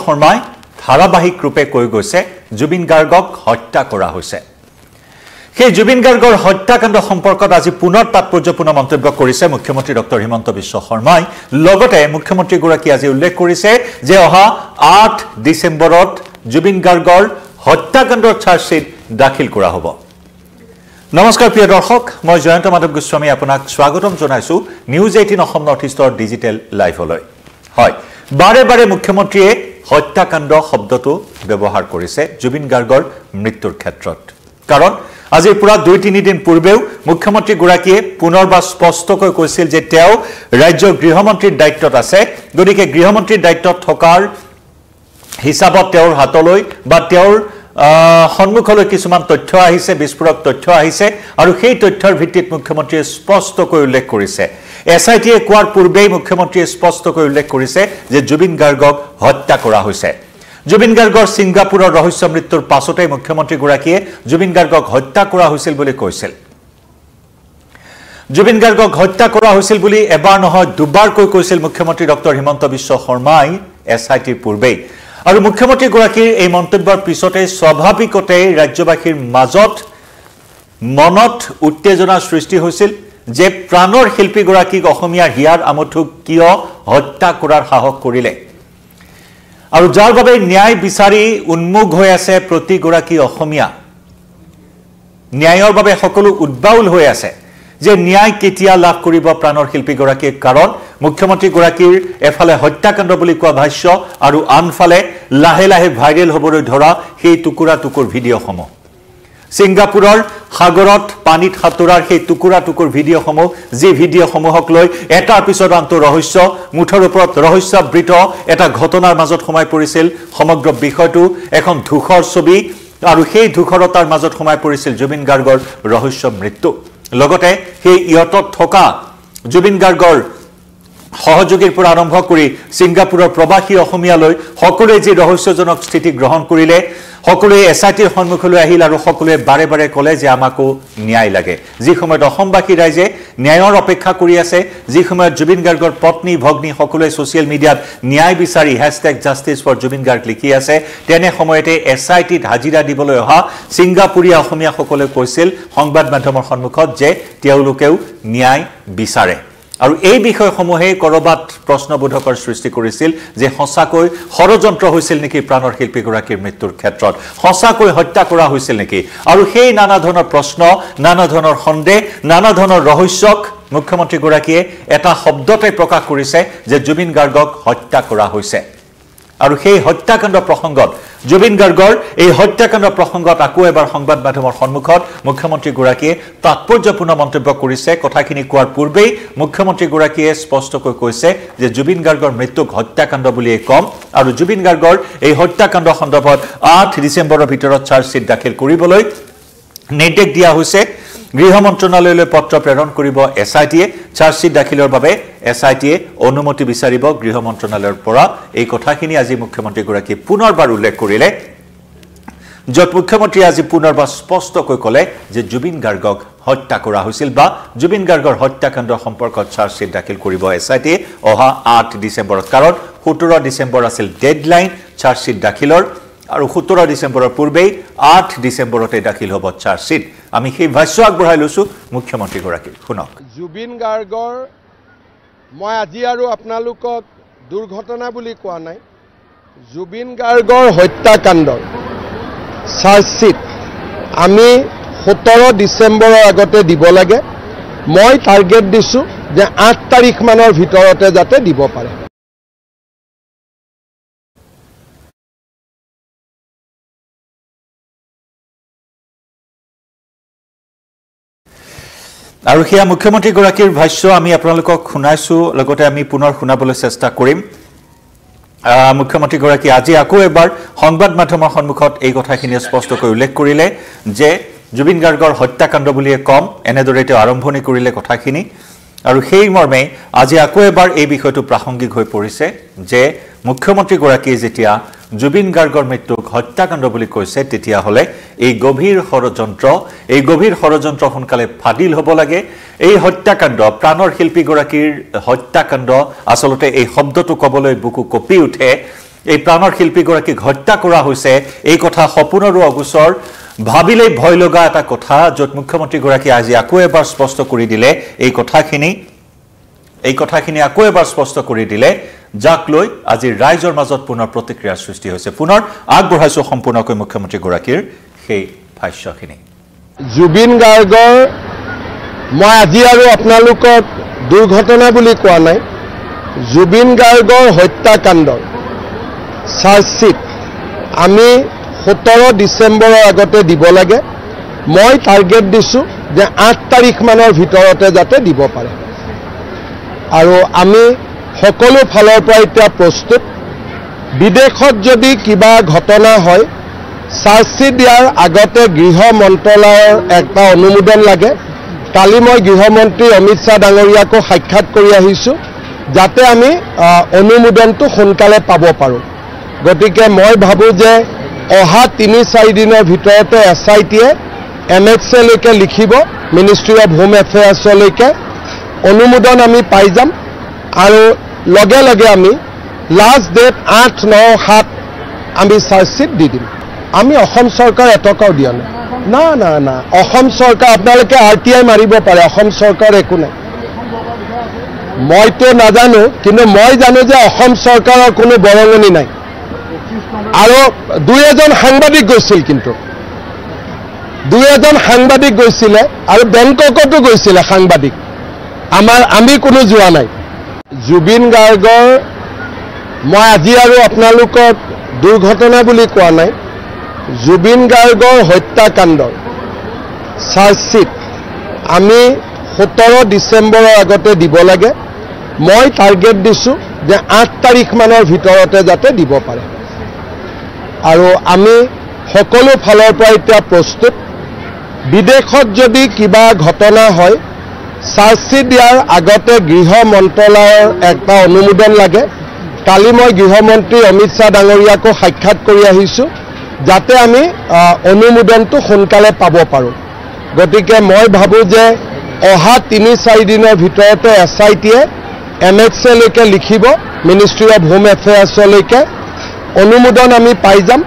শৰ্মাই ধাৰাবাহিক ৰূপে কৈ গৈছে জুবিন গাৰ্গক হত্যা কৰা হৈছে সেই জুবিন গাৰ্গৰ হত্যাকাণ্ড সম্পৰ্কত আজি পুনৰ তাৎপৰ্যপূৰ্ণ মন্তব্য কৰিছে মুখ্যমন্ত্ৰী ডক্টৰ হিমন্ত বিশ্ব শৰ্মাই লগতে মুখ্যমন্ত্ৰী গৰাকী আজি উল্লেখ কৰিছে যে অহা 8 ডিসেম্বৰত জুবিন গাৰ্গৰ হত্যাকাণ্ডৰ চাৰ্জশিট দাখিল কৰা হ'ব নমস্কাৰ প্ৰিয় দৰ্শক মই জয়ন্ত মাধৱ গোস্বামী আপোনাক স্বাগতম জনাইছো নিউজ 18 অসম নৰ্থ ইষ্টৰ ডিজিটেল লাইভলৈ হয় বাৰে বাৰে মুখ্যমন্ত্ৰীয়ে হত্যাকাণ্ড শব্দটো ব্যৱহাৰ কৰিছে জুবিন গাৰ্গৰ মৃত্যুৰ ক্ষেত্ৰত কাৰণ আজি পুৰা 2-3 দিন পূৰ্বেও মুখ্যমন্ত্ৰী গৰাকীয়ে পুনৰবাৰ স্পষ্টকৈ কৈছিল যে তেওঁ ৰাজ্যৰ গৃহমন্ত্ৰীৰ দায়িত্বত আছে গতিকে গৃহমন্ত্ৰীৰ দায়িত্বত থকাৰ হিচাপত তেওঁৰ হাতলৈ বা তেওঁৰ সন্মুখলৈ কিছুমান তথ্য আহিছে বিস্ফোৰক তথ্য আহিছে আৰু সেই তথ্যৰ ভিত্তিত মুখ্যমন্ত্ৰীয়ে স্পষ্টকৈ উল্লেখ কৰিছে এসআইটিয়ে কোৱাৰ পূৰ্বেই মুখ্যমন্ত্ৰীয়ে স্পষ্টকৈ উল্লেখ কৰিছে যে জুবিন গাৰ্গক হত্যা কৰা হৈছে জুবিন গাৰ্গৰ সিংগাপুৰৰ ৰহস্য মৃত্যুৰ পাছতে মুখ্যমন্ত্ৰী গৰাকীয়ে জুবিন গাৰ্গক হত্যা কৰা হৈছিল বুলি কৈছিল জুবিন গাৰ্গক হত্যা কৰা হৈছিল বুলি এবাৰ নহয় দুবাৰকৈ কৈছিল মুখ্যমন্ত্ৰী ডক্টৰ হিমন্ত বিশ্ব শৰ্মাই এসআইটিৰ পূৰ্বেই আৰু মুখ্যমন্ত্ৰী গৰাকীৰ এই মন্তব্যৰ পিছতে স্বাভাৱিকতে ৰাজ্যবাসীৰ মাজত মনত উত্তেজনা সৃষ্টি হৈছিল যে প্ৰাণৰ শিল্পী গৰাকীক অসমীয়া হিয়াৰ আমঠুক কিয় হত্যা কৰাৰ সাহস কৰিলে আৰু যাৰ বাবে ন্যায় বিচাৰি উন্মুখ হৈ আছে প্ৰতি গৰাকী অসমীয়া ন্যায়ৰ বাবে সকলো উদ্বাউল হৈ আছে যে ন্যায় কেতিয়া লাভ কৰিব প্ৰাণৰ শিল্পী গৰাকীৰ কাৰণ মুখ্যমন্ত্ৰী গৰাকীৰ এফালে হত্যাকাণ্ড বুলি কোৱা ভাষ্য আৰু আনফালে লাহে লাহে ভাইৰেল হ'বলৈ ধৰা সেই টুকুৰা টুকুৰ ভিডিঅ'সমূহ সিংগাপুৰৰ সাগৰত পানীত হাতৰাৰ সেই টুকুৰা টুকুৰ ভিডিঅ'সমূহ যি ভিডিঅ'সমূহক লৈ এটাৰ পিছত আনটো ৰহস্য মুঠৰ ওপৰত ৰহস্যাবৃত এটা ঘটনাৰ মাজত সোমাই পৰিছিল সমগ্ৰ বিষয়টো এখন ধূসৰ ছবি আৰু সেই ধূসৰতাৰ মাজত সোমাই পৰিছিল জুবিন গাৰ্গৰ ৰহস্য মৃত্যু লগতে সেই ইয়তত থকা জুবিন গাৰ্গৰ সহযোগীৰ পৰা আৰম্ভ কৰি সিংগাপুৰৰ প্ৰবাসী অসমীয়ালৈ সকলোৱে যি ৰহস্যজনক স্থিতি গ্ৰহণ কৰিলে সকলোৱে এসআইটিৰ সন্মুখলৈ আহিল আৰু সকলোৱে বাৰে বাৰে ক'লে যে আমাকো ন্যায় লাগে যি সময়ত অসমবাসী ৰাইজে ন্যায়ৰ অপেক্ষা কৰি আছে যি সময়ত জুবিন গাৰ্গৰ পত্নী ভগ্নী সকলোৱে ছ'চিয়েল মিডিয়াত ন্যায় বিচাৰি #justice4Jubin Garg লিখি আছে তেনে সময়তে এসআইটিত হাজিৰা দিবলৈ অহা সিংগাপুৰীয়া অসমীয়াসকলে কৈছিল সংবাদ মাধ্যমৰ সন্মুখত যে তেওঁলোকেও ন্যায় বিচাৰে আৰু এই বিষয়সমূহে কৰবাত প্ৰশ্নবোধকৰ সৃষ্টি কৰিছিল যে হসাকৈ ষড়যন্ত্ৰ হৈছিল নেকি প্ৰাণৰ শিল্পী গৰাকীৰ মৃত্যুৰ ক্ষেত্ৰত হসাকৈ হত্যা কৰা হৈছিল নেকি আৰু সেই নানা ধৰণৰ প্ৰশ্ন নানা ধৰণৰ সন্দেহ নানা ধৰণৰ ৰহস্যক মুখ্যমন্ত্ৰী গৰাকীয়ে এটা শব্দতে প্ৰকাশ কৰিছে যে জুবিন গাৰ্গক হত্যা কৰা হৈছে আৰু সেই হত্যাকাণ্ড প্ৰসংগত জুবিন গাৰ্গৰ এই হত্যাকাণ্ড প্ৰসংগত আকৌ এবাৰ সংবাদ মাধ্যমৰ সন্মুখত মুখ্যমন্ত্ৰী গৰাকীয়ে তাৎপৰ্যপূৰ্ণ মন্তব্য কৰিছে কথাখিনি কোৱাৰ পূৰ্বেই মুখ্যমন্ত্ৰী গৰাকীয়ে স্পষ্টকৈ কৈছে যে জুবিন গাৰ্গৰ মৃত্যুক হত্যাকাণ্ড বুলিয়ে কম আৰু জুবিন গাৰ্গৰ এই হত্যাকাণ্ড সন্দৰ্ভত 8 ডিসেম্বৰৰ ভিতৰত চাৰ্জশিট দাখিল কৰিবলৈ নিৰ্দেশ দিয়া হৈছে গৃহ মন্ত্ৰণালয়লৈ পত্ৰ প্ৰেৰণ কৰিব এসআইটিয়ে চাৰ্জশিট দাখিলৰ বাবে এসআইটিয়ে অনুমতি বিচাৰিব গৃহ মন্ত্ৰণালয়ৰ পৰা এই কথাখিনি আজি মুখ্যমন্ত্ৰী গৰাকী পুনৰবাৰ উল্লেখ কৰিলে যত মুখ্যমন্ত্ৰী আজি পুনৰবাৰ স্পষ্টকৈ ক'লে যে জুবিন গাৰ্গক হত্যা কৰা হৈছিল বা জুবিন গাৰ্গৰ হত্যাকাণ্ড সম্পৰ্কত চাৰ্জশিট দাখিল কৰিব এসআইটিয়ে অহা 8 ডিসেম্বৰত কাৰণ 17 ডিসেম্বৰ আছিল ডেডলাইন চাৰ্জশিট দাখিলৰ আৰু 17 ডিসেম্বৰৰ পূৰ্বেই 8 ডিসেম্বৰতে দাখিল হ'ব চাৰ্জশিট আমি সেই ভাষ্য আগবঢ়াই লৈছো মুখ্যমন্ত্ৰী গৰাকী শুনক জুবিন গাৰ্গৰ মই আজি আৰু আপোনালোকক দুৰ্ঘটনা বুলি কোৱা নাই জুবিন গাৰ্গৰ হত্যাকাণ্ডৰ চাৰ্জশিট আমি 17 ডিসেম্বৰৰ আগতে দিব লাগে মই টাৰ্গেট দিছো যে 8 তাৰিখ মানৰ ভিতৰতে যাতে দিব পাৰে আৰু হিয়া মুখ্যমন্ত্ৰী গৰাকীৰ ভাষ্য আমি আপোনালোকক শুনাইছো লগতে আমি পুনৰ শুনাবলৈ চেষ্টা কৰিম মুখ্যমন্ত্ৰী গৰাকী আজি আকৌ এবাৰ সংবাদ মাধ্যমৰ সন্মুখত এই কথাখিনি স্পষ্টকৈ উল্লেখ কৰিলে যে জুবিন গাৰ্গৰ হত্যাকাণ্ড বুলিয়ে কম এনেদৰে তেওঁ আৰম্ভণি কৰিলে কথাখিনি আৰু সেই মৰ্মে আজি আকৌ এবাৰ এই বিষয়টো প্ৰাসংগিক হৈ পৰিছে যে মুখ্যমন্ত্ৰী গৰাকীয়ে যেতিয়া জুবিন গাৰ্গৰ মৃত্যুক হত্যাকাণ্ড বুলি কৈছে তেতিয়া হলে এই গভীৰ ষড়যন্ত্ৰ সোনকালে ফাদিল হ'ব লাগে এই হত্যাকাণ্ড প্ৰাণৰ শিল্পী গৰাকীৰ হত্যাকাণ্ড আসলতে এই শব্দটো কবলৈ বুকু কপি উঠে এই প্ৰাণৰ শিল্পীগৰাকীক হত্যা কৰা হৈছে এই কথা সপোনৰো অগোচৰ ভাবিলেই ভয় লগা এটা কথা য'ত মুখ্যমন্ত্ৰীগৰাকী আজি আকৌ এবাৰ স্পষ্ট কৰি দিলে এই কথাখিনি আকৌ এবাৰ স্পষ্ট কৰি দিলে যাক লৈ আজি ৰাইজৰ মাজত পুনৰ প্ৰতিক্ৰিয়াৰ সৃষ্টি হৈছে পুনৰ আগবঢ়াইছো সম্পূৰ্ণকৈ মুখ্যমন্ত্ৰীগৰাকীৰ সেই ভাষ্যখিনি জুবিন গাৰ্গৰ মই আজি আৰু আপোনালোকক দুৰ্ঘটনা বুলি কোৱা নাই জুবিন গাৰ্গৰ হত্যাকাণ্ডৰ চাৰ্জশ্বিট আমি 17 ডিচেম্বৰৰ আগতে দিব লাগে মই টাৰ্গেট দিছোঁ যে 8 তাৰিখ মানৰ ভিতৰতে যাতে দিব পাৰে আৰু আমি সকলো ফালৰ পৰা এতিয়া প্ৰস্তুত বিদেশত যদি কিবা ঘটনা হয় চাৰ্জশ্বিট দিয়াৰ আগতে গৃহ মন্ত্ৰালয়ৰ এটা অনুমোদন লাগে কালি মই গৃহমন্ত্ৰী অমিত শ্বাহ ডাঙৰীয়াকো সাক্ষাৎ কৰি আহিছোঁ যাতে আমি অনুমোদনটো সোনকালে পাব পাৰোঁ গতিকে মই ভাবোঁ যে অহা 3-4 দিনৰ ভিতৰতে SITয়ে MXলৈকে লিখিব মিনিষ্ট্ৰী অফ হোম এফেয়াৰ্ছলৈকে অনুমোদন আমি পাই যাম আৰু লগে লগে আমি লাষ্ট ডেট 8-9-7 আমি চাৰ্জশ্বিট দি দিম আমি অসম চৰকাৰ এটকাও দিয়া নাই না অসম চৰকাৰ আপোনালোকে RTI মাৰিব পাৰে অসম চৰকাৰ একো নাই মইতো নাজানো কিন্তু মই জানো যে অসম চৰকাৰৰ কোনো বৰঙণি নাই আৰু 2-এজন সাংবাদিক গৈছিল কিন্তু 2-এজন সাংবাদিক গৈছিলে আৰু বেংককতো গৈছিলে সাংবাদিক আমি কোনো যোৱা নাই জুবিন গাৰ্গৰ মই আজি আৰু আপোনালোকক দুৰ্ঘটনা বুলি কোৱা নাই জুবিন গাৰ্গৰ হত্যাকাণ্ডৰ চাৰ্জশ্বিট আমি 17 ডিচেম্বৰৰ আগতে দিব লাগে মই টাৰ্গেট দিছোঁ যে 8 তাৰিখ মানৰ ভিতৰতে যাতে দিব পাৰে আৰু আমি সকলো ফালৰ পৰা এতিয়া প্ৰস্তুত বিদেশত যদি কিবা ঘটনা হয় চাৰ্জশ্বিট দিয়াৰ আগতে গৃহ মন্ত্ৰালয়ৰ এটা অনুমোদন লাগে কালি মই গৃহমন্ত্ৰী অমিত শ্বাহ ডাঙৰীয়াকো সাক্ষাৎ কৰি আহিছোঁ যাতে আমি অনুমোদনটো সোনকালে পাব পাৰোঁ গতিকে মই ভাবোঁ যে অহা 3-4 দিনৰ ভিতৰতে SITয়ে MXলৈকে লিখিব মিনিষ্ট্ৰী অফ হোম এফেয়াৰ্ছলৈকে অনুমোদন আমি পাই যাম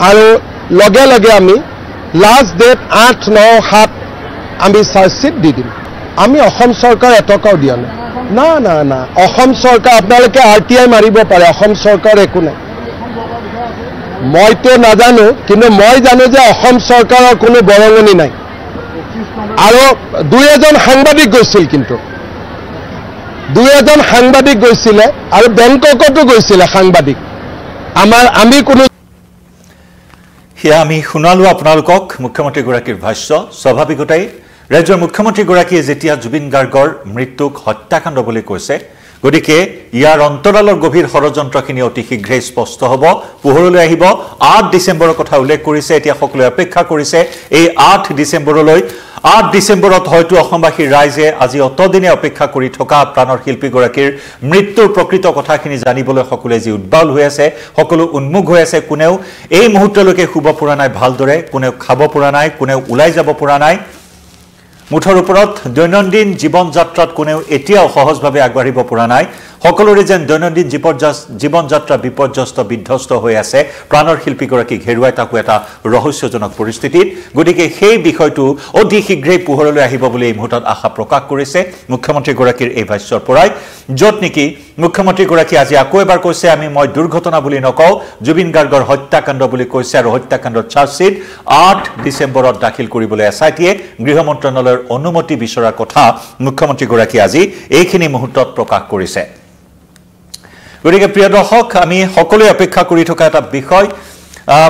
আৰু লগে লগে আমি লাষ্ট ডেট 8-9-7 আমি চাৰ্জশ্বিট দি দিম আমি অসম চৰকাৰ এটকাও দিয়া নাই না অসম চৰকাৰ আপোনালোকে RTI মাৰিব পাৰে অসম চৰকাৰ একো নাই মইতো নাজানো কিন্তু মই জানো যে অসম চৰকাৰৰ কোনো বৰঙণি নাই আৰু 2-এজন সাংবাদিক গৈছিল কিন্তু 2-এজন সাংবাদিক গৈছিলে আৰু বেংককতো গৈছিলে সাংবাদিক আমি কোনো হিয়া আমি শুনালো আপোনালোকক মুখ্যমন্ত্ৰীগৰাকীৰ ভাষ্য স্বাভাৱিকতাই ৰাজ্যৰ মুখ্যমন্ত্ৰীগৰাকীয়ে যেতিয়া জুবিন গাৰ্গৰ মৃত্যুক হত্যাকাণ্ড বুলি কৈছে গতিকে ইয়াৰ অন্তৰালৰ গভীৰ ষড়যন্ত্ৰখিনি অতি শীঘ্ৰেই স্পষ্ট হ'ব পোহৰলৈ আহিব 8 ডিচেম্বৰৰ কথা উল্লেখ কৰিছে এতিয়া সকলোৱে অপেক্ষা কৰিছে এই 8 ডিচেম্বৰলৈ 8 ডিচেম্বৰত হয়তো অসমবাসীৰ ৰাইজে আজি অতদিনে অপেক্ষা কৰি থকা প্ৰাণৰ শিল্পীগৰাকীৰ মৃত্যুৰ প্ৰকৃত কথাখিনি জানিবলৈ সকলোৱে যি উদ্বাউল হৈ আছে সকলো উন্মুখ হৈ আছে কোনেও এই মুহূৰ্তলৈকে শুব পৰা নাই ভালদৰে কোনেও খাব পৰা নাই কোনেও ওলাই যাব পৰা নাই মুঠৰ ওপৰত দৈনন্দিন জীৱন যাত্ৰাত কোনেও এতিয়াও সহজভাৱে আগবাঢ়িব পৰা নাই সকলোৰে যেন দৈনন্দিন জীৱন যাত্ৰা বিপৰ্যস্ত বিধ্বস্ত হৈ আছে প্ৰাণৰ শিল্পীগৰাকীক হেৰুৱাই তাকো এটা ৰহস্যজনক পৰিস্থিতিত গতিকে সেই বিষয়টো অতি শীঘ্ৰেই পোহৰলৈ আহিব বুলি এই মুহূৰ্তত আশা প্ৰকাশ কৰিছে মুখ্যমন্ত্ৰীগৰাকীৰ এই ভাষ্যৰ পৰাই য'ত নেকি মুখ্যমন্ত্ৰীগৰাকী আজি আকৌ এবাৰ কৈছে মই দুৰ্ঘটনা বুলি নকওঁ জুবিন গাৰ্গৰ হত্যাকাণ্ড বুলি কৈছে আৰু হত্যাকাণ্ডৰ চাৰ্জশ্বিট 8 ডিচেম্বৰত দাখিল কৰিবলৈ SITয়ে গৃহ মন্ত্ৰালয়ৰ অনুমতি বিচৰাৰ কথা মুখ্যমন্ত্ৰীগৰাকী আজি এইখিনি মুহূৰ্তত প্ৰকাশ কৰিছে গতিকে প্ৰিয় দৰ্শক আমি সকলোৱে অপেক্ষা কৰি থকা এটা বিষয়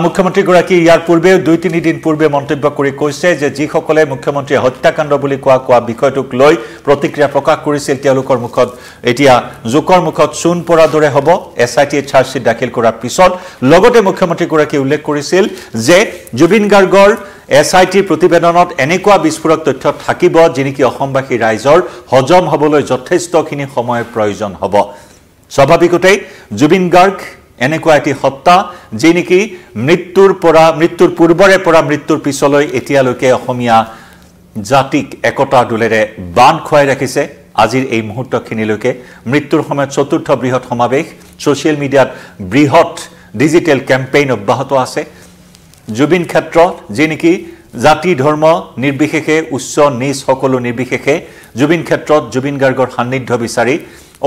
মুখ্যমন্ত্ৰীগৰাকী ইয়াৰ পূৰ্বে 2-3 দিন পূৰ্বে মন্তব্য কৰি কৈছে যে যিসকলে মুখ্যমন্ত্ৰীয়ে হত্যাকাণ্ড বুলি কোৱা বিষয়টোক লৈ প্ৰতিক্ৰিয়া প্ৰকাশ কৰিছিল তেওঁলোকৰ মুখত এতিয়া জোকৰ মুখত চূণ পৰাৰ দৰে হ'ব SITয়ে চাৰ্জশ্বিট দাখিল কৰাৰ পিছত লগতে মুখ্যমন্ত্ৰীগৰাকীয়ে উল্লেখ কৰিছিল যে জুবিন গাৰ্গৰ SITৰ প্ৰতিবেদনত এনেকুৱা বিস্ফোৰক তথ্য থাকিব যি নেকি অসমবাসী ৰাইজৰ হজম হ'বলৈ যথেষ্টখিনি সময়ৰ প্ৰয়োজন হ'ব স্বাভাৱিকতেই জুবিন গাৰ্গ এনেকুৱা এটি হত্যা যি নেকি মৃত্যুৰ পূৰ্বৰে পৰা মৃত্যুৰ পিছলৈ এতিয়ালৈকে অসমীয়া জাতিক একতা দোলেৰে বান্ধ খুৱাই ৰাখিছে আজিৰ এই মুহূৰ্তখিনিলৈকে মৃত্যুৰ সময়ত চতুৰ্থ বৃহৎ সমাৱেশ সোশ্যাল মিডিয়াত বৃহৎ ডিজিটেল কেম্পেইন অব্যাহত আছে জুবিন ক্ষেত্ৰত যে নেকি জাতি ধৰ্ম নিৰ্বিশেষে উচ্চ নিচ সকলো নিৰ্বিশেষে জুবিন ক্ষেত্ৰত জুবিন গাৰ্গৰ সান্নিধ্য বিচাৰি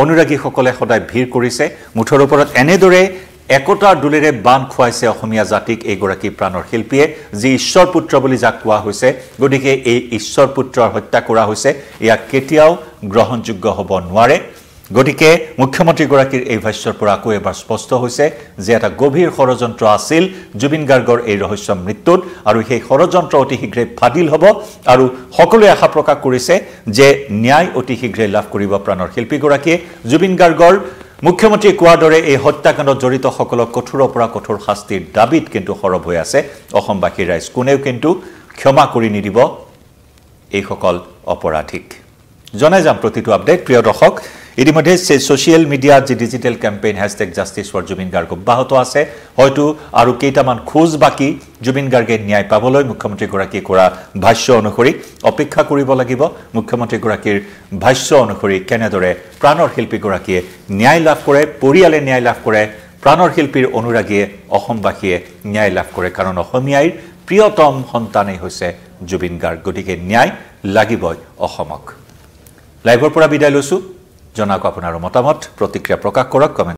অনুৰাগীসকলে সদায় ভিৰ কৰিছে মুঠৰ ওপৰত এনেদৰে একতাৰ দুলেৰে বান খুৱাইছে অসমীয়া জাতিক এইগৰাকী প্ৰাণৰ শিল্পীয়ে যি ঈশ্বৰ পুত্ৰ বুলি যাক কোৱা হৈছে গতিকে এই ঈশ্বৰ পুত্ৰৰ হত্যা কৰা হৈছে ইয়াক কেতিয়াও গ্ৰহণযোগ্য হ'ব নোৱাৰে গতিকে মুখ্যমন্ত্ৰীগৰাকীৰ এই ভাষ্যৰ পৰা আকৌ এবাৰ স্পষ্ট হৈছে যে এটা গভীৰ ষড়যন্ত্ৰ আছিল জুবিন গাৰ্গৰ এই ৰহস্য মৃত্যুত আৰু সেই ষড়যন্ত্ৰ অতি শীঘ্ৰে ফাদিল হ'ব আৰু সকলোৱে আশা প্ৰকাশ কৰিছে যে ন্যায় অতি শীঘ্ৰে লাভ কৰিব প্ৰাণৰ শিল্পীগৰাকীয়ে জুবিন গাৰ্গৰ মুখ্যমন্ত্ৰীয়ে কোৱাৰ দৰে এই হত্যাকাণ্ডত জড়িত সকলক কঠোৰৰ পৰা কঠোৰ শাস্তিৰ দাবীত কিন্তু সৰব হৈ আছে অসমবাসীৰ ৰাইজ কোনেও কিন্তু ক্ষমা কৰি নিদিব এইসকল অপৰাধীক জনাই যাম প্ৰতিটো আপডেট প্ৰিয় দৰ্শক ইতিমধ্যে সোশ্যাল মিডিয়াত যি digital campaign #justice for Zubeen Garg অব্যাহত আছে হয়তো আৰু কেইটামান খোজ বাকি জুবিন গাৰ্গে ন্যায় পাবলৈ মুখ্যমন্ত্ৰীগৰাকীয়ে কৰা ভাষ্য অনুসৰি অপেক্ষা কৰিব লাগিব মুখ্যমন্ত্ৰীগৰাকীৰ ভাষ্য অনুসৰি কেনেদৰে প্ৰাণৰ শিল্পীগৰাকীয়ে ন্যায় লাভ কৰে পৰিয়ালে ন্যায় লাভ কৰে প্ৰাণৰ শিল্পীৰ অনুৰাগীয়ে অসমবাসীয়ে ন্যায় লাভ কৰে কাৰণ অসমীয়াৰ প্ৰিয়তম সন্তানেই হৈছে জুবিন গাৰ্গ গতিকে ন্যায় লাগিবই অসমক লাইভৰ পৰা বিদায় লৈছো জনাওক আপোনাৰ মতামত প্ৰতিক্ৰিয়া প্ৰকাশ কৰক কমেন্ট